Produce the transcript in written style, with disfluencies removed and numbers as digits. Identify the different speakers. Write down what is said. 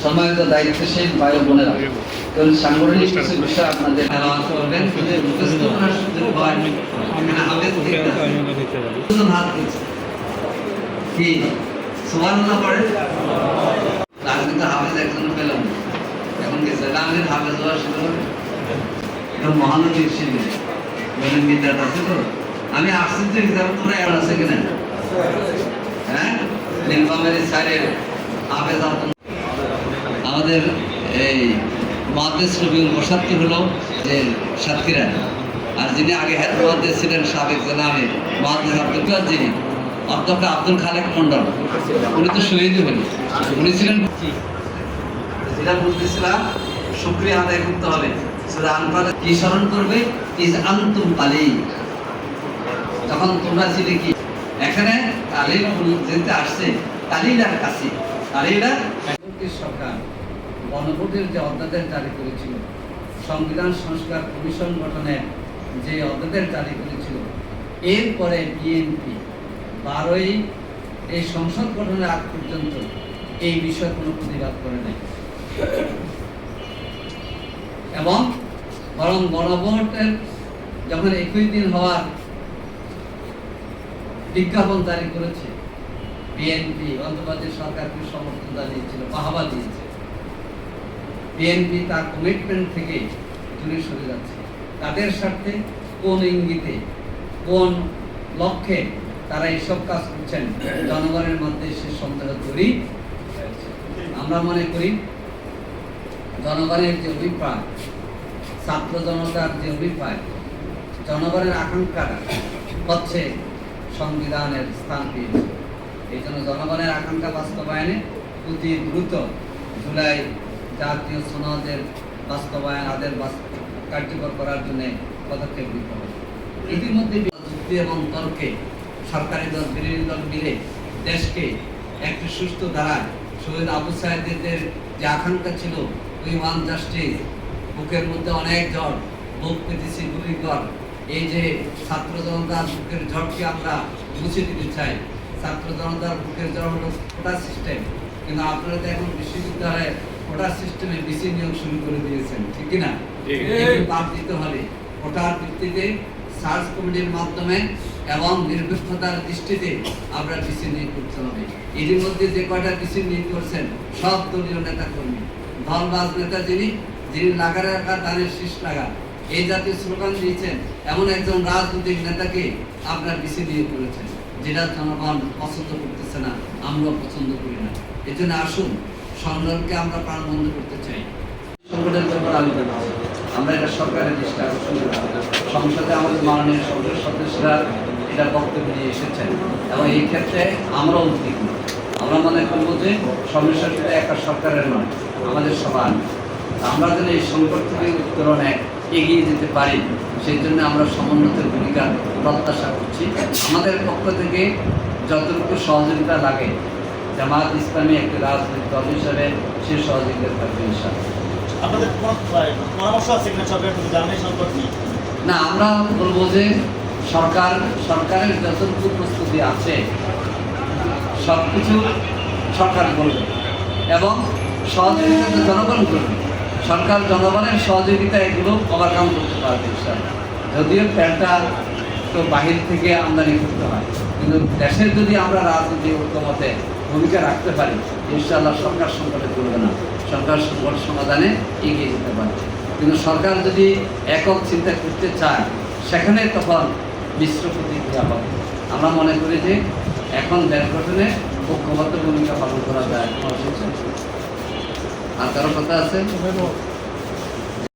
Speaker 1: সম্মানিত দায়িত্বশীল ভাই বোনেরা, সাংগঠনিক কিছু বিষয় আপনাদের করবেন। কি সুবহানাল্লাহ পড়ে? আমি কিন্তু হাফেজ একজন পেলাম, এখন গেছে আমি হাফেজ হওয়া শুরু করে এখন মহানবীর শিবির বলেন বিদ্যাটা আছে তো। আমি আসছি তো এক্সাম তোরা এমন আছে কিনা? হ্যাঁ, নীলফামারী সাইডের হাফেজ আমাদের এই মহাদেশ রবিউল বসাত্তি হলো যে সাতক্ষীরা, আর যিনি আগে হেড মহাদেশ ছিলেন সাবেক জেলামের মহাদেশ আব্দুল কাদ, যিনি অধ্যক্ষ আব্দুল খালেক মন্ডল, উনি তো শহীদ হলেন। উনি ছিলেন যেটা বলতেছিলাম, শুকরিয়া আদায় করতে হবে। সূরা আনফাল কি স্মরণ করবে? ইজ আনতুম কালী, তখন তোমরা ছিলে কি? এখানে কালীর যেতে আসছে কালীলার কাছে। কালীলা সরকার গণভোটের যে অধ্যাদেশ জারি করেছিল, সংবিধান সংস্কার কমিশন গঠনের যে অধ্যাদেশ জারি করেছিল, এরপরে বিএনপি 12ই এই সংসদ গঠনের আগ পর্যন্ত এই বিষয়ে কোনো প্রতিবাদ করে নাই, এবং বরং গণভোটের যখন 21 দিন হওয়ার বিজ্ঞাপন জারি করেছে, বিএনপি অন্তর্বর্তী সরকারকে সমর্থন জানিয়েছিল, বাহবা দিয়েছে। বিএনপি তার কমিটমেন্ট থেকে দূরে সরে যাচ্ছে। তাদের স্বার্থে কোন ইঙ্গিতে, কোন লক্ষ্যে তারা এইসব কাজ করছেন, জনগণের মধ্যে সে সন্দেহ তৈরি হয়েছে। আমরা মনে করি জনগণের যে অভিপ্রায়, ছাত্র জনতার যে অভিপ্রায়, জনগণের আকাঙ্ক্ষাটা হচ্ছে সংবিধানের স্থান পেয়েছে। এই জন্য জনগণের আকাঙ্ক্ষা বাস্তবায়নে অতি দ্রুত জুলাই জাতীয় সনদের বাস্তবায়ন আদের কার্যকর করার জন্য পদক্ষেপ নিতে হবে। ইতিমধ্যে যুক্তি এবং তর্কে সরকারি দল বিরোধী দল মিলে দেশকে একটি সুস্থ ধারায় শহীদ আবু সাঈদের যে আকাঙ্ক্ষা ছিল, উই ওয়ান্ট জাস্টিস, বুকের মধ্যে অনেক ঝড়, বুক পেতেছি গুলিকর, এই যে ছাত্র জনতার বুকের ঝড়কে আমরা মুছে দিতে চাই। ছাত্র জনতার বুকের ঝড় হলো কোটা সিস্টেম, কিন্তু আপনারা তো এখন বিশ্ববিদ্যালয়ে কোটা সিস্টেমে বিসি নিয়োগ শুরু করে দিয়েছেন, ঠিক কিনা? বাদ দিতে হবে। কোটার ভিত্তিতে সার্চ কমিটির মাধ্যমে এবং নিরপেক্ষতার দৃষ্টিতে আমরা বিসি নিয়োগ করতে হবে। এর মধ্যে যে কয়টা বিসি নিয়োগ করছেন সব দলীয় নেতা কর্মী, দলবাজ নেতা যিনি লাগার দানের শীষ লাগা, এই জাতীয় স্লোগান দিয়েছেন এমন একজন রাজনৈতিক নেতাকে আপনার বিসি নিয়োগ করেছেন, যেটা জনগণ পছন্দ করতেছে না, আমরা পছন্দ করি না। এই জন্য আসুন, সংগ্রামকে আমরা প্রাণ বন্ধ করতে চাই। সংগঠনের ব্যাপার আমরা এটা সরকারের দৃষ্টি আকর্ষণ করব। সংসদে আমাদের মাননীয় সংসদ সদস্যরা এটা বক্তব্য নিয়ে এসেছেন, এবং এই ক্ষেত্রে আমরাও উদ্বিগ্ন। আমরা মনে করবো যে সমস্যাটা একটা সরকারের নয়, আমাদের সবার। আমরা যেন এই সংকট থেকে উত্তরণে এগিয়ে যেতে পারি, সেই জন্য আমরা সমন্বিতের ভূমিকা প্রত্যাশা করছি। আমাদের পক্ষ থেকে যতটুকু সহযোগিতা লাগে, জামাত ইসলামী একটি রাজনৈতিক দল হিসাবে সে সহযোগিতা থাকবে ইনশাআল্লাহ।
Speaker 2: আপনাদের পরামর্শ আছে কিনা সরকারের প্রতি জানাই সংকট নিয়ে?
Speaker 1: না, আমরা বলবো যে সরকারের যতটুকু প্রস্তুতি আছে সব কিছু সরকার করবে, এবং সহযোগিতা জনগণ করবে। সরকার জনগণের সহযোগিতা এগুলো ওভারকাম করতে পারবে ইনশাআল্লাহ। যদিও প্যান্টটা তো বাহির থেকে আমদানি করতে হয়, কিন্তু দেশের যদি আমরা রাজনৈতিক ঐক্যমতে ভূমিকা রাখতে পারি, ইনশাআল্লাহ সরকার সংকটে পড়বে না, সরকার সংকট সমাধানে এগিয়ে যেতে পারে। কিন্তু সরকার যদি একক চিন্তা করতে চায়, সেখানে তখন মিশ্র প্রতিক্রিয়া হবে। আমরা মনে করি যে এখন দেশ গঠনে ঐক্যবদ্ধ ভূমিকা পালন করা যায়। আর কারো কথা আছে?